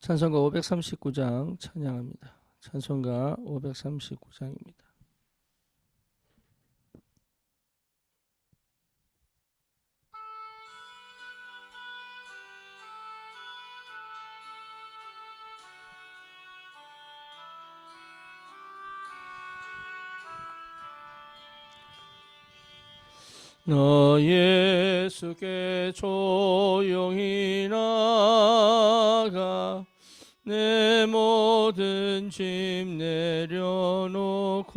찬송가 539장 찬양합니다. 찬송가 539장입니다. 너 예수께 조용히 나가 내 모든 짐 내려놓고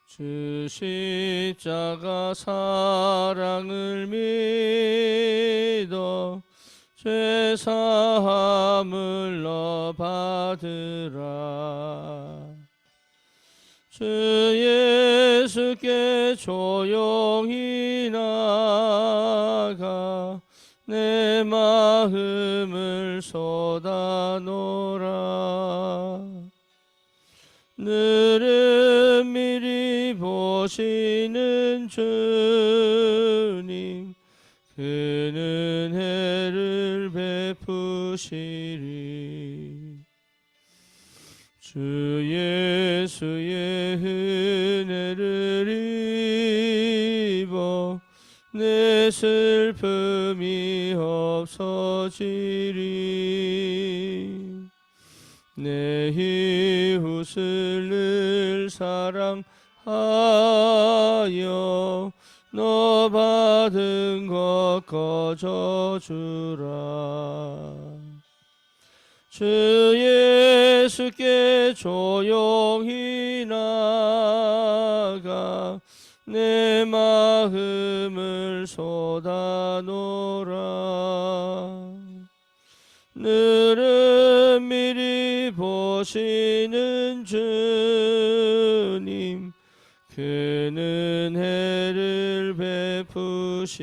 주 십자가 사랑을 믿어 죄사함을 너 받으라. 주 예수께 조용히 나가 내 마음을 쏟아놓으라. 늘은 미리 보시는 주님 그는 은혜를 베푸시리. 주 예수의 은혜를 입어 내 슬픔이 없어지리. 내 이웃을 늘 사랑하여 너 받은 것 거저주라. 주 예수께 조용히 나가 내 마음을 쏟아놓으라. 늘은 미리 보시는 주님 그는 은혜를 베푸시리.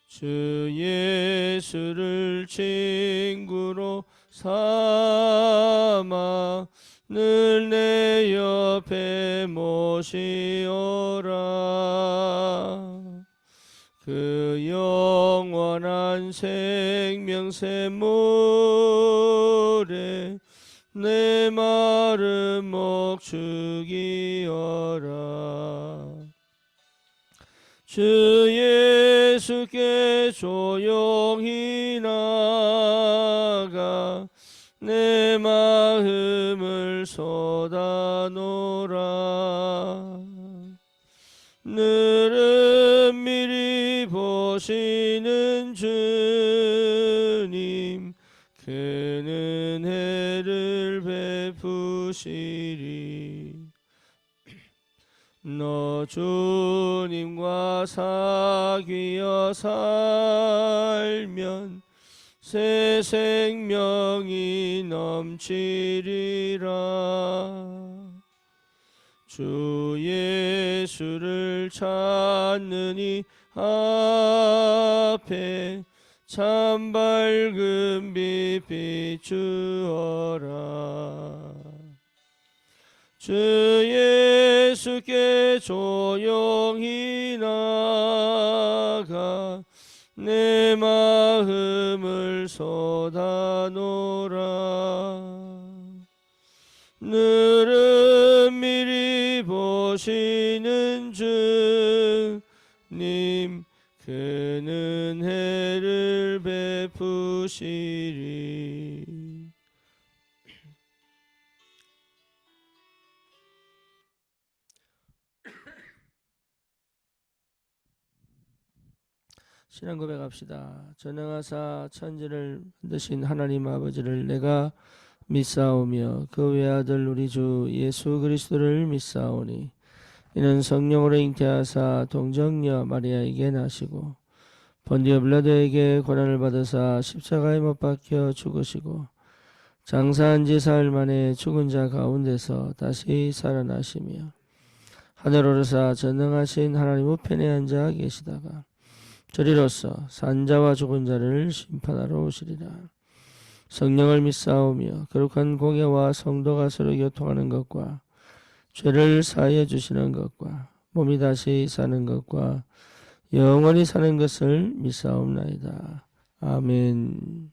주 예수를 친구로 삼아 늘 내 옆에 모시오라. 그 영원한 생명 샘물에 내 마른 목 죽이어라. 주 예수께 조용히 나가 내 마음을 쏟아놓으라. 늘은 미리 보시는 주님 그는 은혜를 베푸시리. 너 주님과 사귀어 살면 새 생명이 넘치리라. 주 예수를 찾는 이 앞에 참 밝은 빛 비추어라. 주 예수께 조용히 나가 내 마음을 쏟아놓으라. 늘은 미리 보시는 주님 그는 은혜를 베푸시리. 신앙 고백합시다. 전능하사 천지를 만드신 하나님 아버지를 내가 믿사오며 그 외아들 우리 주 예수 그리스도를 믿사오니 이는 성령으로 잉태하사 동정녀 마리아에게 나시고 본디오 빌라도에게 고난을 받으사 십자가에 못 박혀 죽으시고 장사한 지 사흘 만에 죽은 자 가운데서 다시 살아나시며 하늘 오르사 전능하신 하나님 우편에 앉아 계시다가 저리로서 산자와 죽은 자를 심판하러 오시리라. 성령을 믿사오며 거룩한 공예와 성도가 서로 교통하는 것과 죄를 사하여 주시는 것과 몸이 다시 사는 것과 영원히 사는 것을 믿사옵나이다. 아멘.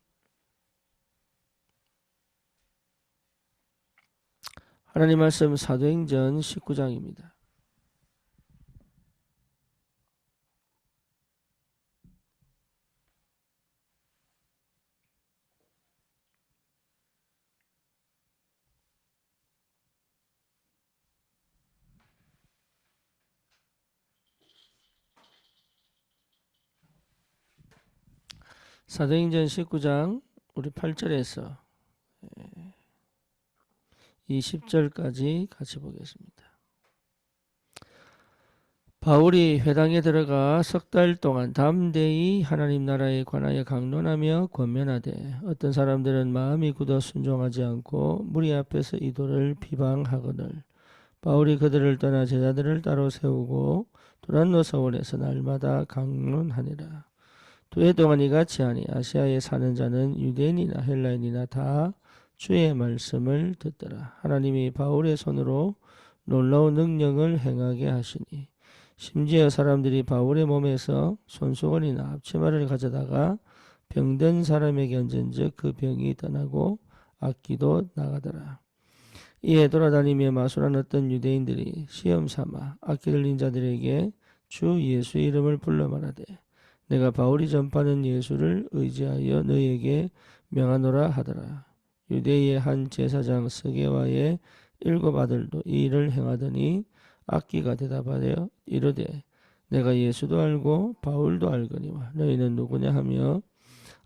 하나님 말씀 사도행전 19장입니다. 사도행전 19장 우리 8절에서 20절까지 같이 보겠습니다. 바울이 회당에 들어가 석 달 동안 담대히 하나님 나라에 관하여 강론하며 권면하되 어떤 사람들은 마음이 굳어 순종하지 않고 무리 앞에서 이도를 비방하거늘 바울이 그들을 떠나 제자들을 따로 세우고 두란노 서원에서 날마다 강론하니라. 2해 동안 이같이 하니 아시아에 사는 자는 유대인이나 헬라인이나 다 주의 말씀을 듣더라. 하나님이 바울의 손으로 놀라운 능력을 행하게 하시니 심지어 사람들이 바울의 몸에서 손수건이나 앞치마를 가져다가 병든 사람에게 얹은즉 그 병이 떠나고 악기도 나가더라. 이에 돌아다니며 마술한 어떤 유대인들이 시험 삼아 악기 들린 자들에게 주 예수의 이름을 불러 말하되 내가 바울이 전파하는 예수를 의지하여 너희에게 명하노라 하더라. 유대의 한 제사장 스게와의 7 아들도 이 일을 행하더니 악기가 대답하여 이르되 내가 예수도 알고 바울도 알거니와 너희는 누구냐 하며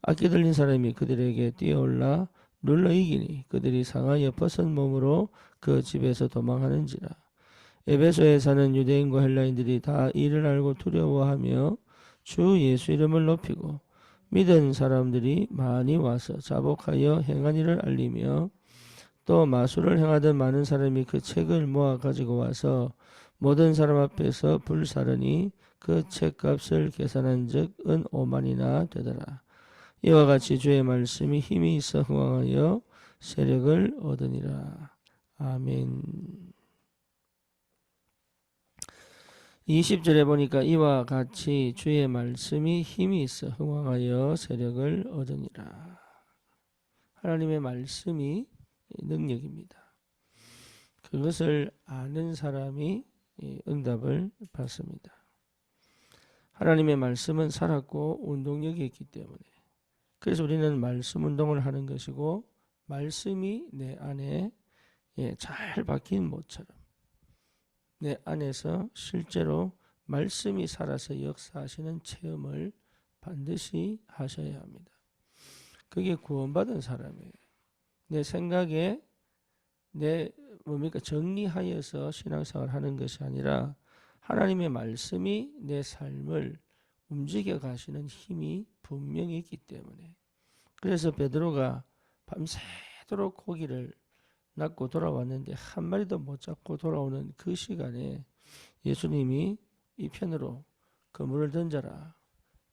악기 들린 사람이 그들에게 뛰어올라 눌러 이기니 그들이 상하여 벗은 몸으로 그 집에서 도망하는지라. 에베소에 사는 유대인과 헬라인들이 다 이를 알고 두려워하며 주 예수 이름을 높이고 믿은 사람들이 많이 와서 자복하여 행한 일을 알리며 또 마술을 행하던 많은 사람이 그 책을 모아 가지고 와서 모든 사람 앞에서 불사르니 그 책값을 계산한 즉 은 5만이나 되더라. 이와 같이 주의 말씀이 힘이 있어 흥왕하여 세력을 얻으니라. 아멘. 20절에 보니까 이와 같이 주의 말씀이 힘이 있어 흥왕하여 세력을 얻으니라. 하나님의 말씀이 능력입니다. 그것을 아는 사람이 응답을 받습니다. 하나님의 말씀은 살았고 운동력이 있기 때문에 그래서 우리는 말씀 운동을 하는 것이고 말씀이 내 안에 잘 박힌 못처럼 내 안에서 실제로 말씀이 살아서 역사하시는 체험을 반드시 하셔야 합니다. 그게 구원받은 사람이에요. 내 생각에 내 정리하여서 신앙생활을 하는 것이 아니라 하나님의 말씀이 내 삶을 움직여 가시는 힘이 분명히 있기 때문에 그래서 베드로가 밤새도록 고기를 낚고 돌아왔는데 한 마리도 못 잡고 돌아오는 그 시간에 예수님이 이 편으로 그물을 던져라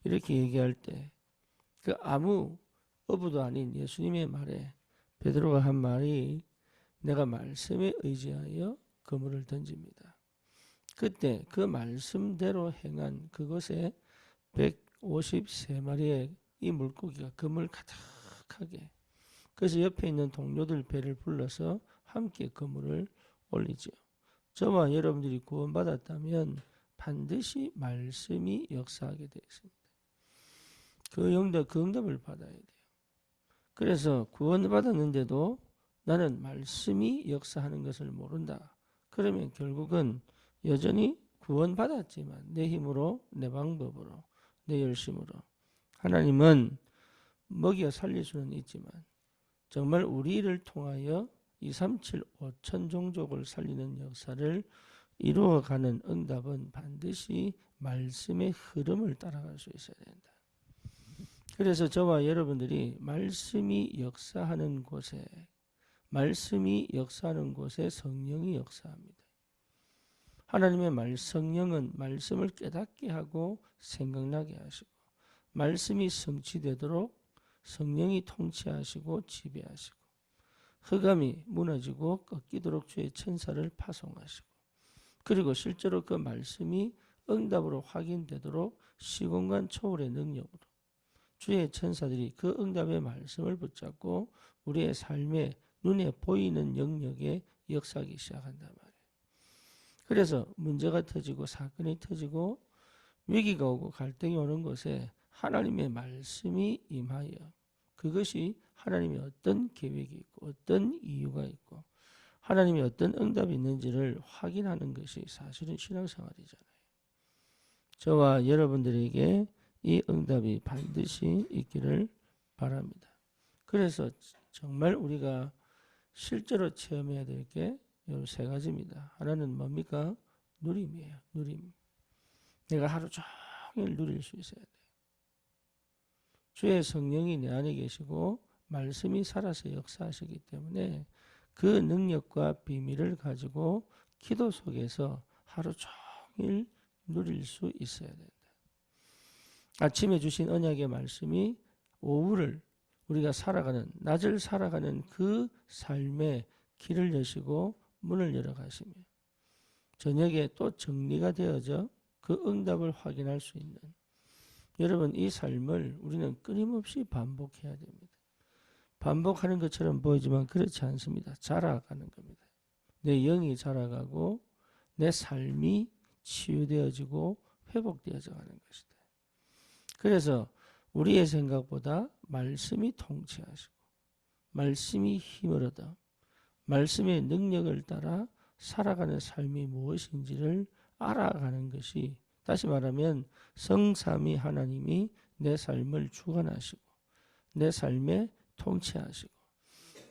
이렇게 얘기할 때 그 아무 어부도 아닌 예수님의 말에 베드로가 한 말이 내가 말씀에 의지하여 그물을 던집니다. 그때 그 말씀대로 행한 그것에 153마리의 이 물고기가 그물 가득하게 그래서 옆에 있는 동료들 배를 불러서 함께 그물을 올리죠. 저와 여러분들이 구원받았다면 반드시 말씀이 역사하게 되어 있습니다. 그 응답을 받아야 돼요. 그래서 구원받았는데도 나는 말씀이 역사하는 것을 모른다. 그러면 결국은 여전히 구원받았지만 내 힘으로 내 방법으로 내 열심으로 하나님은 먹여 살릴 수는 있지만 정말 우리를 통하여 237 5천 종족을 살리는 역사를 이루어가는 응답은 반드시 말씀의 흐름을 따라갈 수 있어야 된다. 그래서 저와 여러분들이 말씀이 역사하는 곳에 성령이 역사합니다. 하나님의 성령은 말씀을 깨닫게 하고 생각나게 하시고 말씀이 성취되도록 성령이 통치하시고 지배하시고 흑암이 무너지고 꺾이도록 주의 천사를 파송하시고 그리고 실제로 그 말씀이 응답으로 확인되도록 시공간 초월의 능력으로 주의 천사들이 그 응답의 말씀을 붙잡고 우리의 삶에 눈에 보이는 영역에 역사하기 시작한단 말이에요. 그래서 문제가 터지고 사건이 터지고 위기가 오고 갈등이 오는 곳에 하나님의 말씀이 임하여 그것이 하나님의 어떤 계획이 있고 어떤 이유가 있고 하나님의 어떤 응답이 있는지를 확인하는 것이 사실은 신앙생활이잖아요. 저와 여러분들에게 이 응답이 반드시 있기를 바랍니다. 그래서 정말 우리가 실제로 체험해야 될 게 이 세 가지입니다. 하나는 뭡니까? 누림이에요. 누림. 내가 하루 종일 누릴 수 있어야 돼요. 주의 성령이 내 안에 계시고 말씀이 살아서 역사하시기 때문에 그 능력과 비밀을 가지고 기도 속에서 하루 종일 누릴 수 있어야 된다. 아침에 주신 언약의 말씀이 오후를 우리가 살아가는 낮을 살아가는 그 삶의 길을 여시고 문을 열어 가시며 저녁에 또 정리가 되어져 그 응답을 확인할 수 있는 여러분 이 삶을 우리는 끊임없이 반복해야 됩니다. 반복하는 것처럼 보이지만 그렇지 않습니다. 자라가는 겁니다. 내 영이 자라가고 내 삶이 치유되어지고 회복되어져 가는 것이다. 그래서 우리의 생각보다 말씀이 통치하시고 말씀이 힘을 얻어 말씀의 능력을 따라 살아가는 삶이 무엇인지를 알아가는 것이 다시 말하면 성삼위 하나님이 내 삶을 주관하시고 내 삶에 통치하시고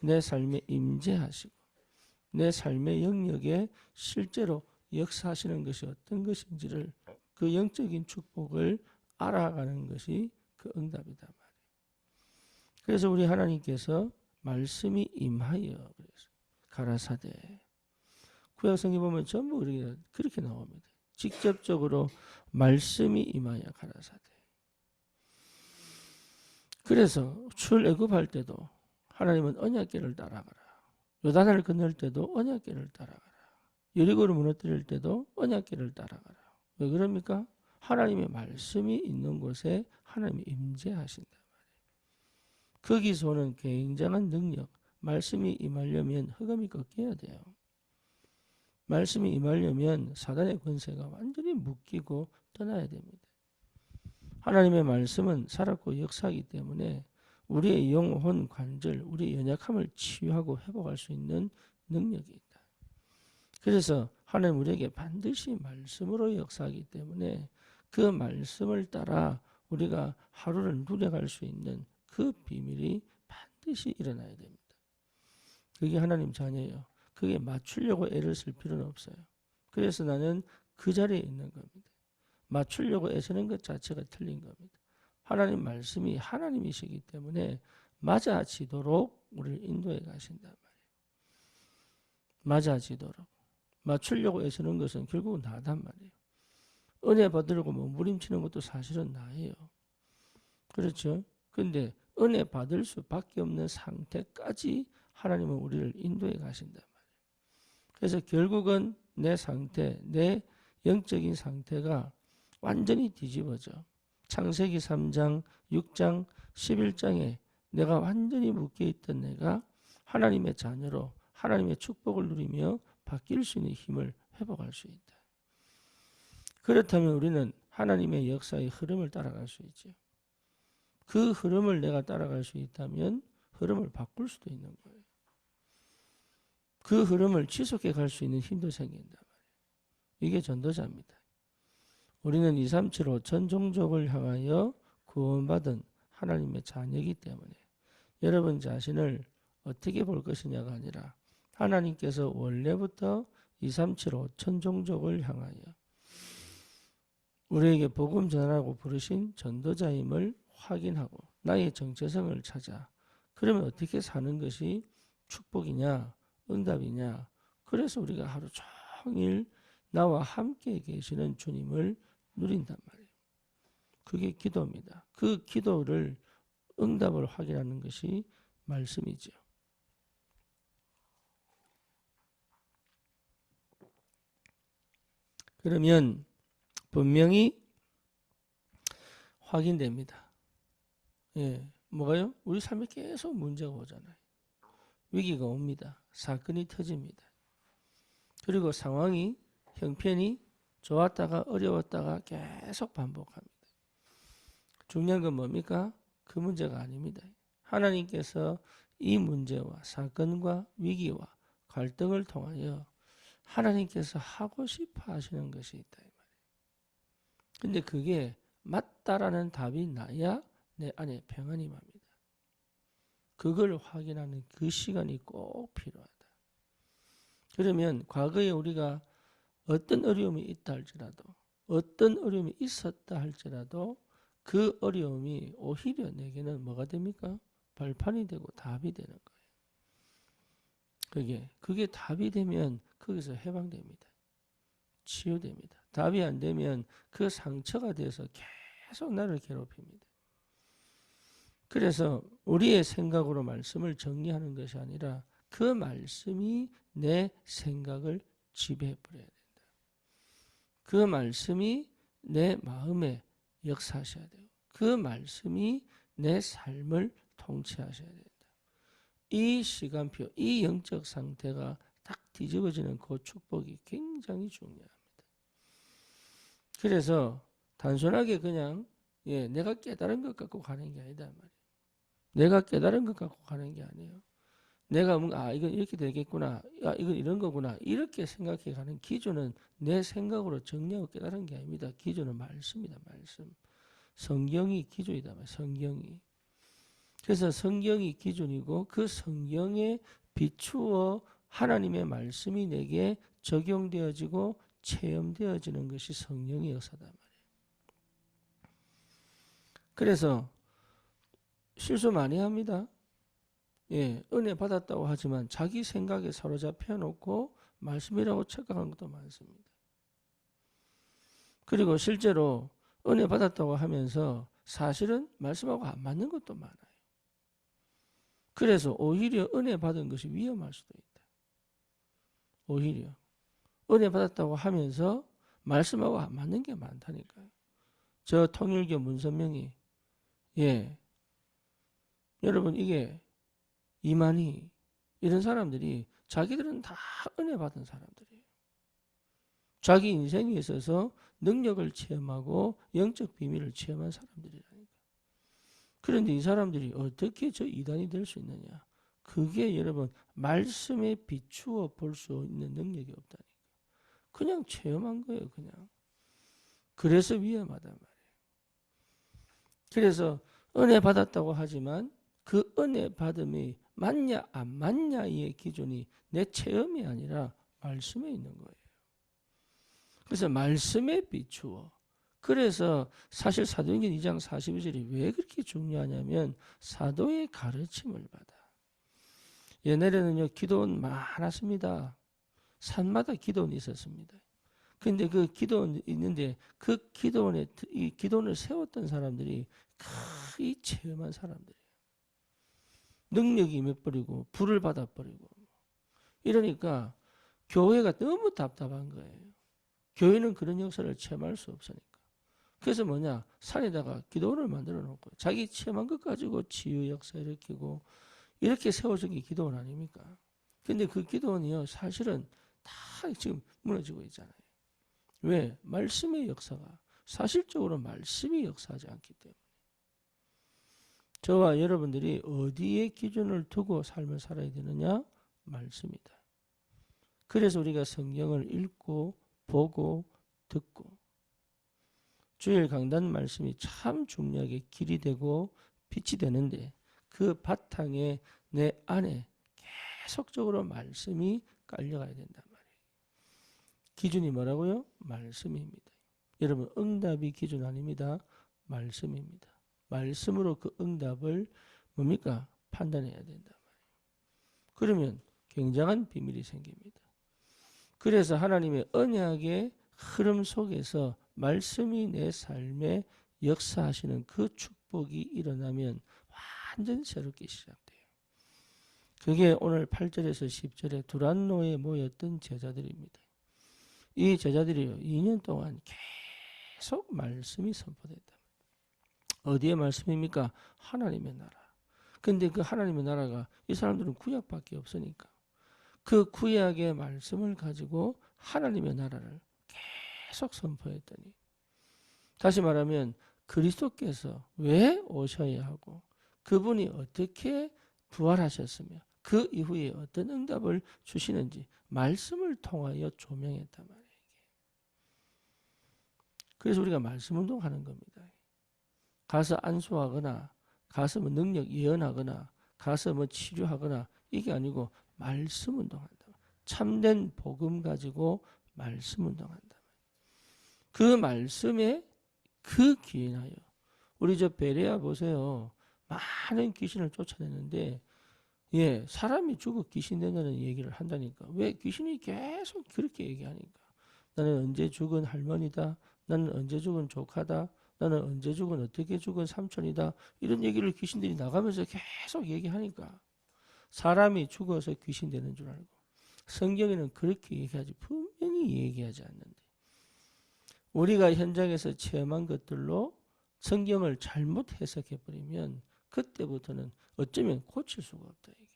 내 삶에 임재하시고 내 삶의 영역에 실제로 역사하시는 것이 어떤 것인지를 그 영적인 축복을 알아가는 것이 그 응답이다 말이에요. 그래서 우리 하나님께서 말씀이 임하여 그래서 가라사대 구약성경 보면 전부 그렇게 나옵니다. 직접적으로 말씀이 임하여 가라사대. 그래서 출애굽할 때도 하나님은 언약궤를 따라가라. 요단을 건널 때도 언약궤를 따라가라. 여리고를 무너뜨릴 때도 언약궤를 따라가라. 왜 그럽니까? 하나님의 말씀이 있는 곳에 하나님이 임재하신단 말이에요. 거기서 오는 굉장한 능력, 말씀이 임하려면 흑암이 꺾여야 돼요. 말씀이 임하려면 사단의 권세가 완전히 묶이고 떠나야 됩니다. 하나님의 말씀은 살았고 역사하기 때문에 우리의 영혼, 관절, 우리의 연약함을 치유하고 회복할 수 있는 능력이 있다. 그래서 하나님 우리에게 반드시 말씀으로 역사하기 때문에 그 말씀을 따라 우리가 하루를 누려갈 수 있는 그 비밀이 반드시 일어나야 됩니다. 그게 하나님 자녀예요. 그게 맞추려고 애를 쓸 필요는 없어요. 그래서 나는 그 자리에 있는 겁니다. 맞추려고 애쓰는 것 자체가 틀린 겁니다. 하나님 말씀이 하나님이시기 때문에 맞아지도록 우리를 인도해 가신단 말이에요. 맞아지도록. 맞추려고 애쓰는 것은 결국은 나단 말이에요. 은혜 받으려고 몸부림치는 것도 사실은 나예요. 그렇죠? 근데 은혜 받을 수밖에 없는 상태까지 하나님은 우리를 인도해 가신단 말이에요. 그래서 결국은 내 상태, 내 영적인 상태가 완전히 뒤집어져. 창세기 3장, 6장, 11장에 내가 완전히 묶여있던 내가 하나님의 자녀로 하나님의 축복을 누리며 바뀔 수 있는 힘을 회복할 수 있다. 그렇다면 우리는 하나님의 역사의 흐름을 따라갈 수 있죠. 그 흐름을 내가 따라갈 수 있다면 흐름을 바꿀 수도 있는 거예요. 그 흐름을 지속해 갈 수 있는 힘도 생긴단 말이에요. 이게 전도자입니다. 우리는 2, 3, 7, 5천 종족을 향하여 구원받은 하나님의 자녀이기 때문에 여러분 자신을 어떻게 볼 것이냐가 아니라 하나님께서 원래부터 2, 3, 7, 5천 종족을 향하여 우리에게 복음 전하라고 부르신 전도자임을 확인하고 나의 정체성을 찾아 그러면 어떻게 사는 것이 축복이냐 응답이냐. 그래서 우리가 하루 종일 나와 함께 계시는 주님을 누린단 말이에요. 그게 기도입니다. 그 기도를 응답을 확인하는 것이 말씀이죠. 그러면 분명히 확인됩니다. 예, 뭐가요? 우리 삶에 계속 문제가 오잖아요. 위기가 옵니다. 사건이 터집니다. 그리고 상황이 형편이 좋았다가 어려웠다가 계속 반복합니다. 중요한 건 뭡니까? 그 문제가 아닙니다. 하나님께서 이 문제와 사건과 위기와 갈등을 통하여 하나님께서 하고 싶어 하시는 것이 있다. 근데 그게 맞다라는 답이 나야 내 안에 평안이 맙니다. 그걸 확인하는 그 시간이 꼭 필요하다. 그러면 과거에 우리가 어떤 어려움이 있다 할지라도 어떤 어려움이 있었다 할지라도 그 어려움이 오히려 내게는 뭐가 됩니까? 발판이 되고 답이 되는 거예요. 그게 답이 되면 거기서 해방됩니다. 치유됩니다. 답이 안 되면 그 상처가 돼서 계속 나를 괴롭힙니다. 그래서 우리의 생각으로 말씀을 정리하는 것이 아니라 그 말씀이 내 생각을 지배해버려야 된다. 그 말씀이 내 마음에 역사하셔야 돼요. 그 말씀이 내 삶을 통치하셔야 된다. 이 시간표, 이 영적 상태가 딱 뒤집어지는 그 축복이 굉장히 중요합니다. 그래서 단순하게 그냥 내가 깨달은 것 갖고 가는 게 아니다 말이에요. 내가 깨달은 것 갖고 가는 게 아니에요. 내가 뭔가 이건 이렇게 되겠구나, 이건 이런 거구나 이렇게 생각해 가는 기준은 내 생각으로 정리하고 깨달은 게 아닙니다. 기준은 말씀이다. 말씀. 성경이 기준이다. 성경이. 그래서 성경이 기준이고 그 성경에 비추어 하나님의 말씀이 내게 적용되어지고 체험되어지는 것이 성령의 역사다 말이에요. 그래서 실수 많이 합니다. 은혜 받았다고 하지만 자기 생각에 사로잡혀 놓고 말씀이라고 착각하는 것도 많습니다. 그리고 실제로 은혜 받았다고 하면서 사실은 말씀하고 안 맞는 것도 많아요. 그래서 오히려 은혜 받은 것이 위험할 수도 있다. 오히려 은혜 받았다고 하면서 말씀하고 안 맞는 게 많다니까요. 저 통일교 문선명이 여러분 이게 이만희 이런 사람들이 자기들은 다 은혜 받은 사람들이에요. 자기 인생에 있어서 능력을 체험하고 영적 비밀을 체험한 사람들이라니까. 그런데 이 사람들이 어떻게 저 이단이 될 수 있느냐? 그게 여러분 말씀에 비추어 볼 수 있는 능력이 없다니까. 그냥 체험한 거예요. 그냥. 그래서 위험하단 말이에요. 그래서 은혜 받았다고 하지만 그 은혜 받음이 맞냐 안 맞냐의 기준이 내 체험이 아니라 말씀에 있는 거예요. 그래서 말씀에 비추어. 그래서 사실 사도행전 2장 42절이 왜 그렇게 중요하냐면 사도의 가르침을 받아. 옛날에는요 기도원 많았습니다. 산마다 기도원이 있었습니다. 근데 그 기도원 있는데 그 기도원에 이 기도원을 세웠던 사람들이 크게 체험한 사람들이에요. 능력이 임해버리고 불을 받아버리고 이러니까 교회가 너무 답답한 거예요. 교회는 그런 역사를 체험할 수 없으니까. 그래서 뭐냐 산에다가 기도원을 만들어 놓고 자기 체험한 것 가지고 치유 역사 일으키고 이렇게 세워진 게 기도원 아닙니까? 근데 그 기도원이요 사실은 다 지금 무너지고 있잖아요. 왜? 말씀의 역사가 사실적으로 말씀이 역사하지 않기 때문에. 저와 여러분들이 어디에 기준을 두고 삶을 살아야 되느냐? 말씀이다. 그래서 우리가 성경을 읽고 보고 듣고 주일 강단 말씀이 참 중요하게 길이 되고 빛이 되는데 그 바탕에 내 안에 계속적으로 말씀이 깔려가야 된단 말이에요. 기준이 뭐라고요? 말씀입니다. 여러분 응답이 기준 아닙니다. 말씀입니다. 말씀으로 그 응답을 뭡니까? 판단해야 된단 말이에요. 그러면 굉장한 비밀이 생깁니다. 그래서 하나님의 언약의 흐름 속에서 말씀이 내 삶에 역사하시는 그 축복이 일어나면 완전 새롭게 시작돼요. 그게 오늘 8절에서 10절에 두란노에 모였던 제자들입니다. 이 제자들이 2년 동안 계속 말씀이 선포됐다. 어디에 말씀입니까? 하나님의 나라. 근데 그 하나님의 나라가 이 사람들은 구약밖에 없으니까 그 구약의 말씀을 가지고 하나님의 나라를 계속 선포했더니, 다시 말하면 그리스도께서 왜 오셔야 하고 그분이 어떻게 부활하셨으며 그 이후에 어떤 응답을 주시는지 말씀을 통하여 조명했단 말이에요. 그래서 우리가 말씀 운동하는 겁니다. 가서 안수하거나 가서 뭐 능력 예언하거나 가서 뭐 치료하거나 이게 아니고 말씀 운동한다. 참된 복음 가지고 말씀 운동한다. 그 말씀에 그 기인하여 우리 저 베레아 보세요. 많은 귀신을 쫓아내는데 사람이 죽어 귀신 된다는 얘기를 한다니까. 왜? 귀신이 계속 그렇게 얘기하니까. 나는 언제 죽은 할머니다. 나는 언제 죽은 조카다. 나는 언제 죽은 어떻게 죽은 삼촌이다. 이런 얘기를 귀신들이 나가면서 계속 얘기하니까 사람이 죽어서 귀신 되는 줄 알고. 성경에는 그렇게 얘기하지 분명히 얘기하지 않는데 우리가 현장에서 체험한 것들로 성경을 잘못 해석해버리면 그때부터는 어쩌면 고칠 수가 없다. 이게.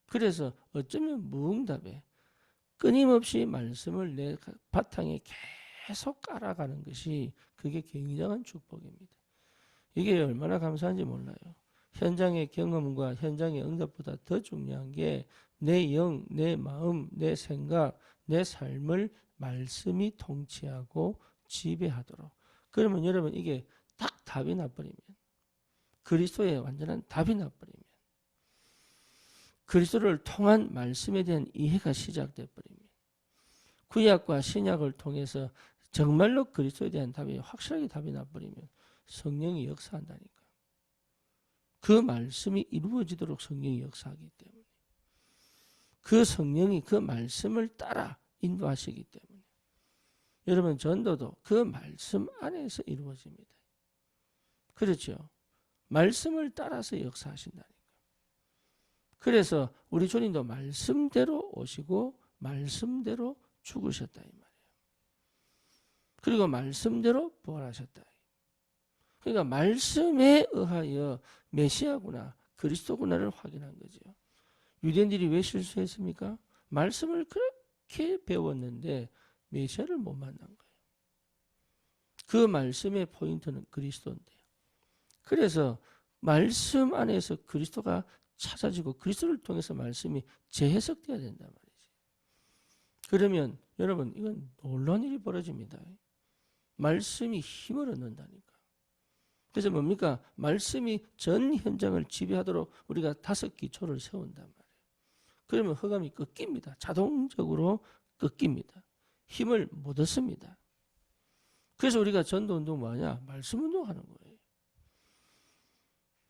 그래서 어쩌면 무응답에 끊임없이 말씀을 내 바탕에 계속 깔아가는 것이 그게 굉장한 축복입니다. 이게 얼마나 감사한지 몰라요. 현장의 경험과 현장의 응답보다 더 중요한 게 내 영, 내 마음, 내 생각, 내 삶을 말씀이 통치하고 지배하도록. 그러면 여러분 이게 딱 답이 나버리면, 그리스도의 완전한 답이 나버리면, 그리스도를 통한 말씀에 대한 이해가 시작돼 버리면, 구약과 신약을 통해서 정말로 그리스도에 대한 답이 확실하게 답이 나버리면 성령이 역사한다니까. 그 말씀이 이루어지도록 성령이 역사하기 때문에, 그 성령이 그 말씀을 따라 인도하시기 때문에 여러분 전도도 그 말씀 안에서 이루어집니다. 그렇죠? 말씀을 따라서 역사하신다니까. 그래서 우리 주님도 말씀대로 오시고 말씀대로 죽으셨다 이 말이에요. 그리고 말씀대로 부활하셨다. 그러니까 말씀에 의하여 메시아구나 그리스도구나를 확인한 거죠. 유대인들이 왜 실수했습니까? 말씀을 그렇게 배웠는데 메시아를 못 만난 거예요. 그 말씀의 포인트는 그리스도인데요. 그래서 말씀 안에서 그리스도가 찾아지고 그리스도를 통해서 말씀이 재해석돼야 된단 말이지. 그러면 여러분 이건 놀라운 일이 벌어집니다. 말씀이 힘을 얻는다니까. 그래서 뭡니까? 말씀이 전 현장을 지배하도록 우리가 5기초를 세운단 말이에요. 그러면 흑암이 꺾입니다. 자동적으로 꺾입니다. 힘을 못 얻습니다. 그래서 우리가 전도운동 뭐하냐? 말씀운동 하는 거예요.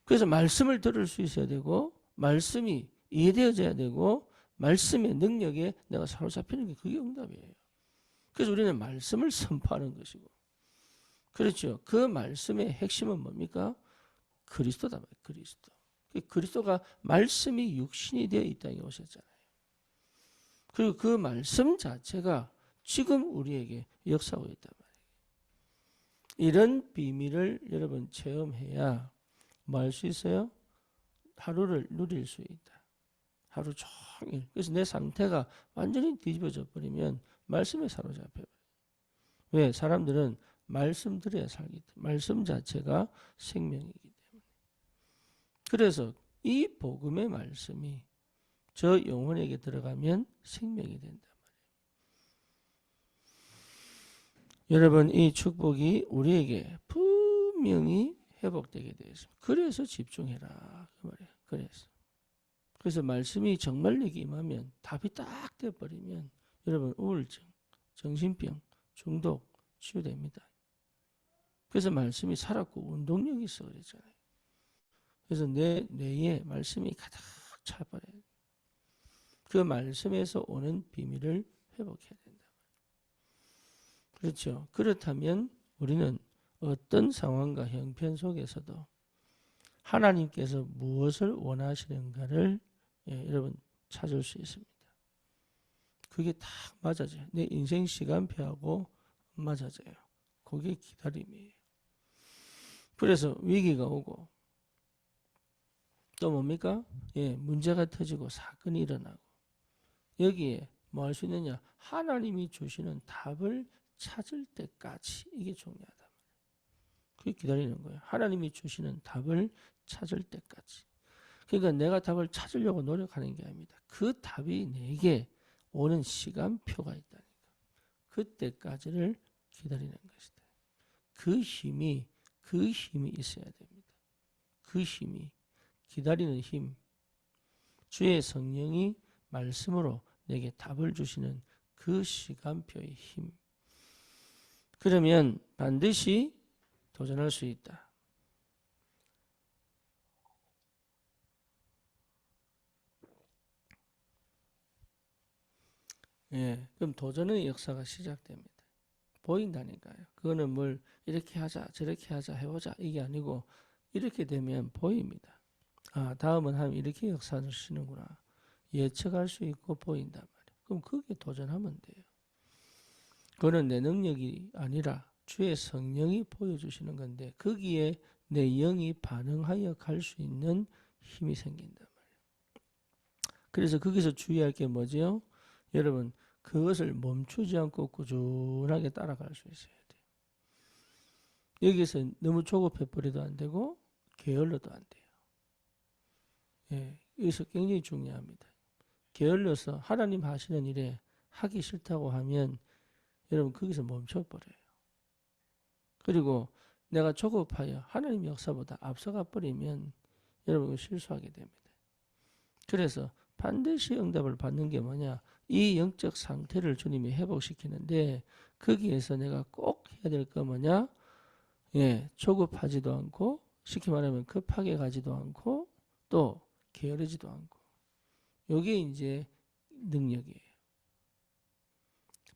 그래서 말씀을 들을 수 있어야 되고 말씀이 이해되어져야 되고 말씀의 능력에 내가 사로잡히는 게 그게 응답이에요. 그래서 우리는 말씀을 선포하는 것이고, 그렇죠. 그 말씀의 핵심은 뭡니까? 그리스도다. 그리스도. 그리스도가 말씀이 육신이 되어 이 땅에 오셨잖아요. 그리고 그 말씀 자체가 지금 우리에게 역사하고 있단 말이에요. 이런 비밀을 여러분 체험해야 뭐 할 수 있어요? 하루를 누릴 수 있다. 하루 종일. 그래서 내 상태가 완전히 뒤집어져 버리면 말씀에 사로잡혀요. 왜? 사람들은 말씀 들어야 살기 때문에. 말씀 자체가 생명이기 때문에. 그래서 이 복음의 말씀이 저 영혼에게 들어가면 생명이 된단 말이에요. 여러분 이 축복이 우리에게 분명히 회복되게 되어 있습니다. 그래서 집중해라 그 말이에요. 그래서 말씀이 정말 내게 임하면 답이 딱 돼버리면 여러분 우울증, 정신병, 중독 치유됩니다. 그래서 말씀이 살았고 운동력이 있어 그랬잖아요. 그래서 내 뇌에 말씀이 가득 차버려요. 그 말씀에서 오는 비밀을 회복해야 된다. 그렇죠. 그렇다면 우리는 어떤 상황과 형편 속에서도 하나님께서 무엇을 원하시는가를 여러분 찾을 수 있습니다. 그게 딱 맞아져요. 내 인생 시간표하고 맞아져요. 그게 기다림이에요. 그래서 위기가 오고 또 뭡니까? 예, 문제가 터지고 사건이 일어나고 여기에 뭐 할 수 있느냐? 하나님이 주시는 답을 찾을 때까지 이게 중요하다. 그게 기다리는 거예요. 하나님이 주시는 답을 찾을 때까지. 그러니까 내가 답을 찾으려고 노력하는 게 아닙니다. 그 답이 내게 오는 시간표가 있다니까. 그때까지를 기다리는 것이다. 그 힘이 있어야 됩니다. 그 힘이, 기다리는 힘, 주의 성령이 말씀으로 내게 답을 주시는 그 시간표의 힘. 그러면 반드시 도전할 수 있다. 예, 그럼 도전의 역사가 시작됩니다. 보인다니까요. 그거는 뭘 이렇게 하자, 저렇게 하자, 해보자 이게 아니고 이렇게 되면 보입니다. 아, 다음은 하나님 이렇게 역사하시는구나. 예측할 수 있고 보인단 말이에요. 그럼 거기에 도전하면 돼요. 그거는 내 능력이 아니라 주의 성령이 보여주시는 건데 거기에 내 영이 반응하여 갈 수 있는 힘이 생긴단 말이에요. 그래서 거기서 주의할 게 뭐죠? 여러분, 그것을 멈추지 않고 꾸준하게 따라갈 수 있어야 돼요. 여기서 너무 조급해버려도 안 되고 게을러도 안 돼요. 예, 여기서 굉장히 중요합니다. 게을러서 하나님 하시는 일에 하기 싫다고 하면 여러분 거기서 멈춰버려요. 그리고 내가 조급하여 하나님 역사보다 앞서가 버리면 여러분 실수하게 됩니다. 그래서 반드시 응답을 받는 게 뭐냐? 이 영적 상태를 주님이 회복시키는데 거기에서 내가 꼭 해야 될 거 뭐냐? 예, 조급하지도 않고 쉽게 말하면 급하게 가지도 않고 또 게으르지도 않고 이게 이제 능력이에요.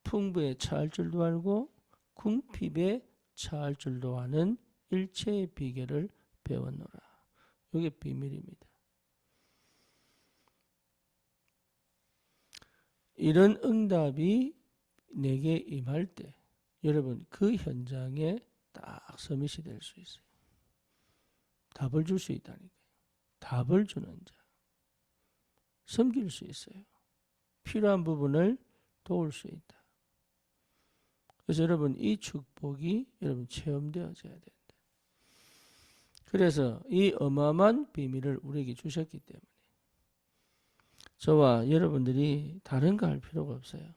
풍부에 처할 줄도 알고 궁핍에 처할 줄도 아는 일체의 비결을 배웠노라. 이게 비밀입니다. 이런 응답이 내게 임할 때 여러분 그 현장에 딱 서밋이 될 수 있어요. 답을 줄 수 있다니까요. 답을 주는 자. 섬길 수 있어요. 필요한 부분을 도울 수 있다. 그래서 여러분 이 축복이 여러분 체험되어져야 된다. 그래서 이 어마어마한 비밀을 우리에게 주셨기 때문에 저와 여러분들이 다른 거 할 필요가 없어요.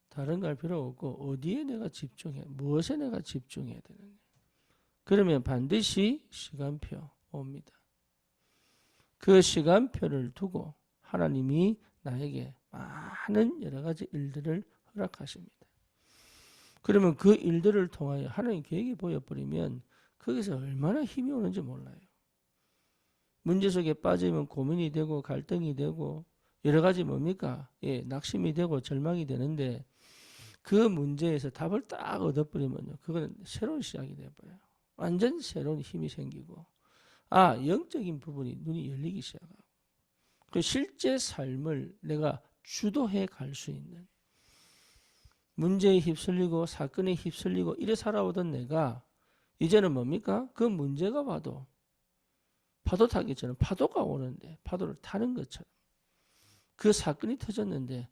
다른 거 할 필요가 없고 어디에 내가 집중해, 무엇에 내가 집중해야 되느냐. 그러면 반드시 시간표 옵니다. 그 시간표를 두고 하나님이 나에게 많은 여러 가지 일들을 허락하십니다. 그러면 그 일들을 통하여 하나님 계획이 보여버리면 거기서 얼마나 힘이 오는지 몰라요. 문제 속에 빠지면 고민이 되고 갈등이 되고 여러 가지 뭡니까? 예, 낙심이 되고 절망이 되는데 그 문제에서 답을 딱 얻어버리면요. 그거는 새로운 시작이 돼버려요. 완전 새로운 힘이 생기고 영적인 부분이 눈이 열리기 시작하고 그 실제 삶을 내가 주도해 갈 수 있는 문제에 휩쓸리고 사건에 휩쓸리고 이래 살아오던 내가 이제는 뭡니까? 그 문제가 와도 파도 타기처럼 파도가 오는데 파도를 타는 것처럼 그 사건이 터졌는데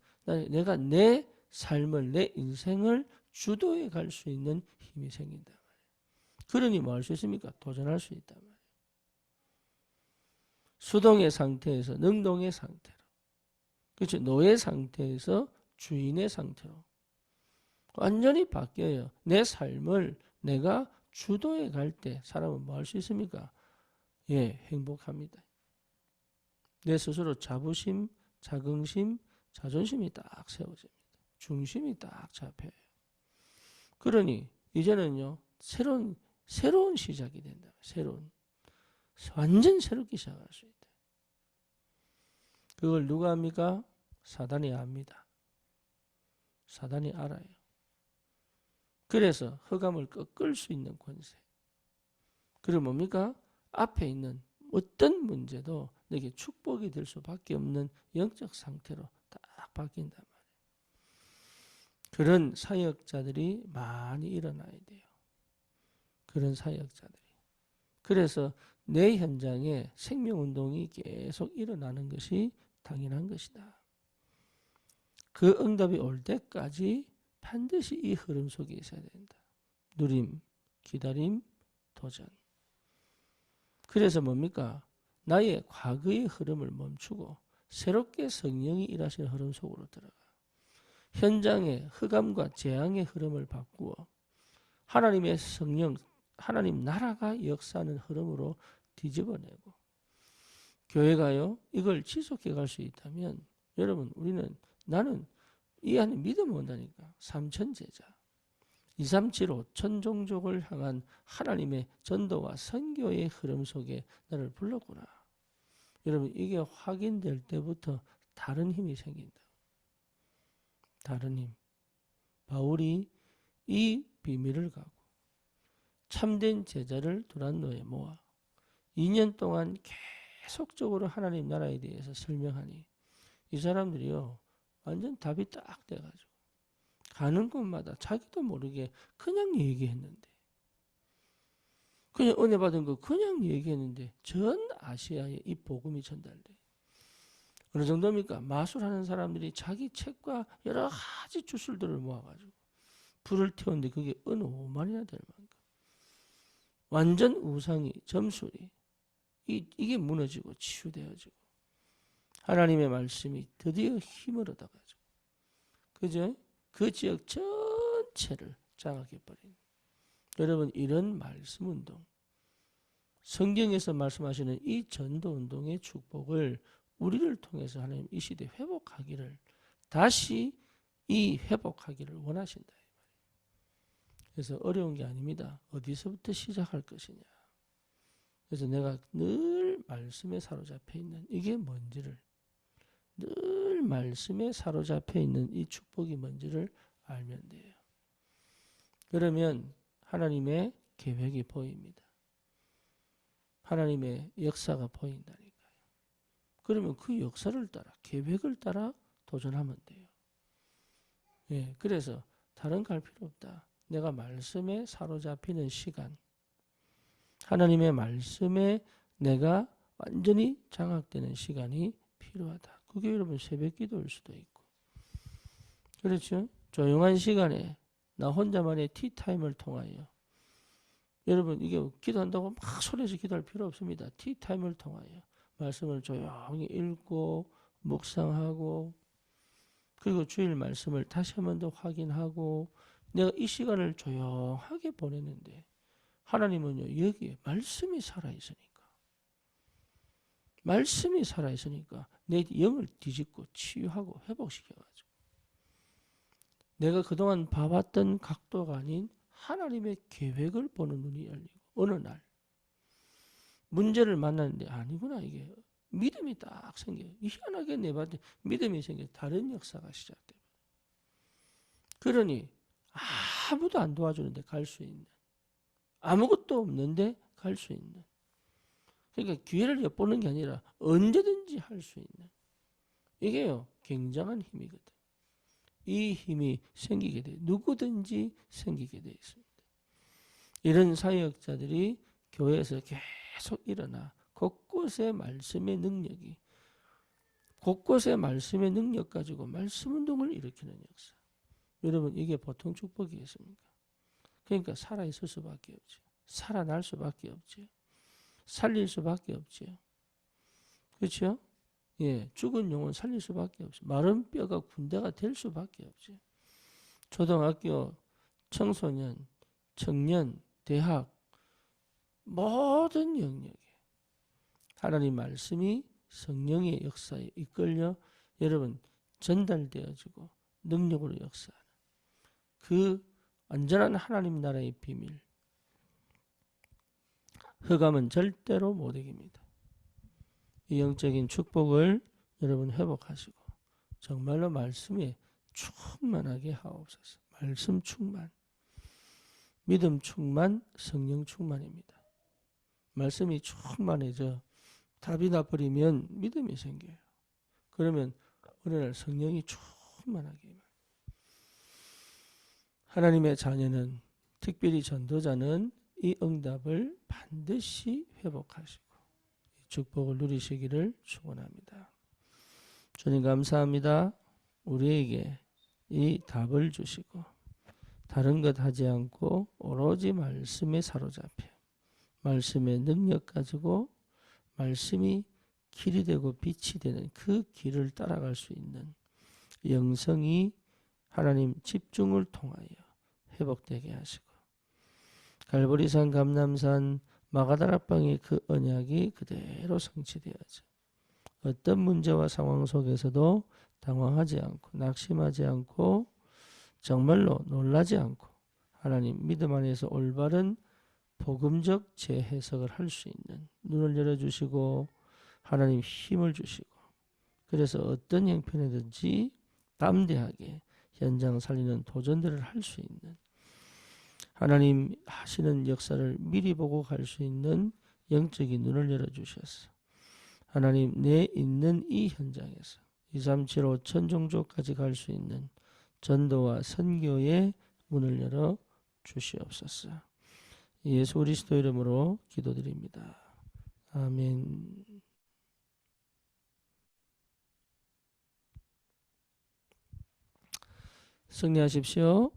내가 내 삶을 내 인생을 주도해 갈 수 있는 힘이 생긴다 말이에요. 그러니 뭐 할 수 있습니까? 도전할 수 있단 말이에요. 수동의 상태에서 능동의 상태로 그렇죠. 노예 상태에서 주인의 상태로 완전히 바뀌어요. 내 삶을 내가 주도해 갈 때 사람은 뭐 할 수 있습니까? 예, 행복합니다. 내 스스로 자부심, 자긍심, 자존심이 딱 세워집니다. 중심이 딱 잡혀요. 그러니 이제는요 새로운 시작이 된다. 완전 새롭게 시작할 수 있다. 그걸 누가 합니까? 사단이 압니다. 사단이 알아요. 그래서 흑암을 꺾을 수 있는 권세. 그리고 뭡니까? 앞에 있는 어떤 문제도 내게 축복이 될 수밖에 없는 영적 상태로 딱 바뀐단 말이에요. 그런 사역자들이 많이 일어나야 돼요. 그런 사역자들이. 그래서 내 현장에 생명운동이 계속 일어나는 것이 당연한 것이다. 그 응답이 올 때까지 반드시 이 흐름 속에 있어야 된다. 누림, 기다림, 도전. 그래서 뭡니까? 나의 과거의 흐름을 멈추고 새롭게 성령이 일하시는 흐름 속으로 들어가. 현장의 흑암과 재앙의 흐름을 바꾸어 하나님의 성령, 하나님 나라가 역사하는 흐름으로 뒤집어내고, 교회가요 이걸 지속해 갈 수 있다면 여러분, 나는 이 안에 믿음 온다니까. 삼천제자 237 5천 종족을 향한 하나님의 전도와 선교의 흐름 속에 나를 불렀구나. 여러분, 이게 확인될 때부터 다른 힘이 생긴다. 다른 힘. 바울이 이 비밀을 가고 참된 제자를 두란노에 모아 2년 동안 계속적으로 하나님 나라에 대해서 설명하니 이 사람들이요 완전 답이 딱 돼가지고 가는 곳마다 자기도 모르게 그냥 얘기했는데, 그냥 은혜 받은 거 그냥 얘기했는데 전 아시아에 이 복음이 전달돼. 어느 정도입니까? 마술하는 사람들이 자기 책과 여러 가지 주술들을 모아가지고 불을 태웠는데 그게 어느 5만이나 될 만큼 완전 우상이, 점술이 이게 무너지고 치유되어지고 하나님의 말씀이 드디어 힘을 얻어가지고, 그죠? 그 지역 전체를 장악해버린. 여러분, 이런 말씀 운동, 성경에서 말씀하시는 이 전도 운동의 축복을 우리를 통해서 하나님 이 시대에 회복하기를, 다시 이 회복하기를 원하신다. 그래서 어려운 게 아닙니다. 어디서부터 시작할 것이냐. 그래서 내가 늘 말씀에 사로잡혀 있는 이게 뭔지를, 늘 말씀에 사로잡혀 있는 이 축복이 뭔지를 알면 돼요. 그러면 하나님의 계획이 보입니다. 하나님의 역사가 보인다니까요. 그러면 그 역사를 따라, 계획을 따라 도전하면 돼요. 예, 그래서 다른 갈 필요 없다. 내가 말씀에 사로잡히는 시간, 하나님의 말씀에 내가 완전히 장악되는 시간이 필요하다. 그게 여러분 새벽 기도일 수도 있고, 그렇죠? 조용한 시간에 나 혼자만의 티타임을 통하여, 여러분 이게 기도한다고 막 소리에서 기도할 필요 없습니다. 티타임을 통하여 말씀을 조용히 읽고 묵상하고, 그리고 주일 말씀을 다시 한 번 더 확인하고, 내가 이 시간을 조용하게 보내는데 하나님은요 여기에 말씀이 살아있으니까, 말씀이 살아있으니까 내 영을 뒤집고 치유하고 회복시켜가지고 내가 그동안 봐왔던 각도가 아닌 하나님의 계획을 보는 눈이 열리고, 어느 날 문제를 만났는데 아니구나, 이게 믿음이 딱 생겨요. 희한하게 내한테 믿음이 생겨 다른 역사가 시작돼요. 그러니 아무도 안 도와주는데 갈 수 있는, 아무것도 없는데 갈 수 있는, 그러니까 기회를 엿보는 게 아니라 언제든지 할 수 있는, 이게요 굉장한 힘이거든. 이 힘이 생기게 돼, 누구든지 생기게 돼 있습니다. 이런 사역자들이 교회에서 계속 일어나 곳곳에 말씀의 능력이, 곳곳에 말씀의 능력 가지고 말씀 운동을 일으키는 역사. 여러분, 이게 보통 축복이겠습니까? 그러니까 살아있을 수밖에 없죠. 살아날 수밖에 없죠. 살릴 수밖에 없죠. 그렇죠? 예, 죽은 영혼 살릴 수밖에 없죠. 마른 뼈가 군대가 될 수밖에 없죠. 초등학교, 청소년, 청년, 대학, 모든 영역에 하나님 말씀이 성령의 역사에 이끌려 여러분 전달되어지고 능력으로 역사하는 그 완전한 하나님 나라의 비밀, 흑암은 절대로 못 이깁니다. 이 영적인 축복을 여러분 회복하시고 정말로 말씀에 충만하게 하옵소서. 말씀 충만, 믿음 충만, 성령 충만입니다. 말씀이 충만해져 답이 나버리면 믿음이 생겨요. 그러면 어느 날 성령이 충만하게, 하나님의 자녀는, 특별히 전도자는 이 응답을 반드시 회복하시고 축복을 누리시기를 축원합니다. 주님 감사합니다. 우리에게 이 답을 주시고 다른 것 하지 않고 오로지 말씀에 사로잡혀 말씀의 능력 가지고 말씀이 길이 되고 빛이 되는 그 길을 따라갈 수 있는 영성이 하나님 집중을 통하여 회복되게 하시고 갈보리산, 감람산, 마가다락방의 그 언약이 그대로 성취되어져 어떤 문제와 상황 속에서도 당황하지 않고 낙심하지 않고 정말로 놀라지 않고 하나님 믿음 안에서 올바른 복음적 재해석을 할 수 있는 눈을 열어주시고 하나님 힘을 주시고 그래서 어떤 형편이든지 담대하게 현장 살리는 도전들을 할 수 있는 하나님 하시는 역사를 미리 보고 갈 수 있는 영적인 눈을 열어주셔서 하나님 내 있는 이 현장에서 237 5천 종족까지 갈 수 있는 전도와 선교의 문을 열어 주시옵소서. 예수 그리스도 이름으로 기도드립니다. 아멘. 승리하십시오.